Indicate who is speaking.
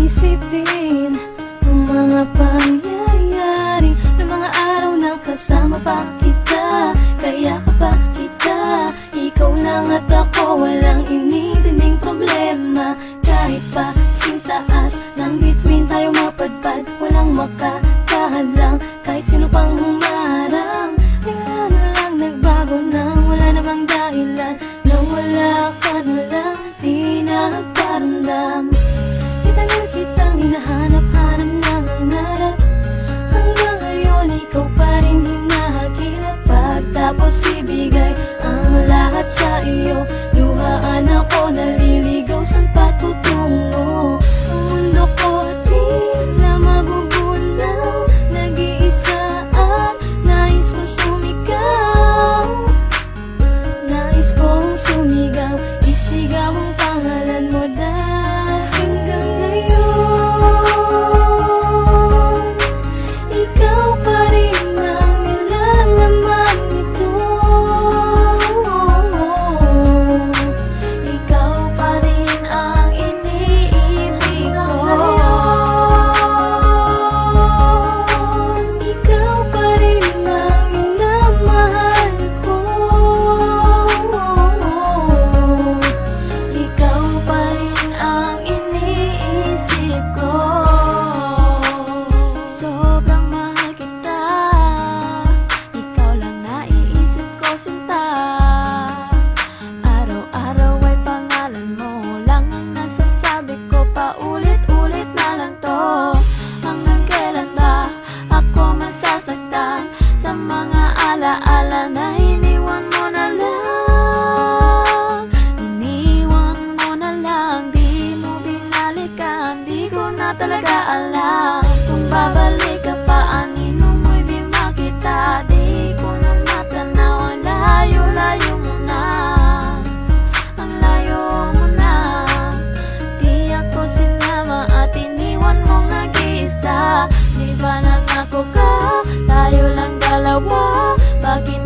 Speaker 1: isipin ang mga pangyayari ng mga araw na kasama pa kita. Kaya kapag kita, ikaw lang at ako, walang inintinding problema. Kahit pa sintaas ng bituin tayo mapadpad, walang makakahadlang kahit sino pang humarang. Bigla na lang nagbago nang wala namang dahilan, nang wala ka na lang, di nagparamdam. Itagal kitang hinahanap-hanap ng hangarap, hanggang ngayon ikaw pa rin hinahakilap. Pagtapos ibigay ang lahat sa iyo, luhaan ako naliligaw, saan patutungo? Ang mundo ko di na magugunaw, nag-iisa at nais mo sumigaw. Nais kong sumigaw, isigaw ang pangalan mo dahil hanggang ngayon ikaw pa rin ang nilalaman nito. Ikaw pa rin ang iniibig ko. Ikaw pa rin ang minamahal ko. Ikaw pa rin ang iniisip ko. Sobrang mahal kita, ikaw lang naiisip ko, sinta. Araw-araw ay pangalan mo lang ang nasasabi ko, paulit-ulit na lang to. Hanggang kailan ba ako masasaktan sa mga alaala na iniwan mo na lang? Iniwan mo na lang, di mo binalikan, di ko na talaga alam kung babalik ka pa, anino mo'y di makita. Di ko na matanaw, ang layo-layo mo na, ang layo mo na. Di ako sinama at iniwan mong nag-iisa. Di ba nangako ka, tayo lang dalawa? Bakit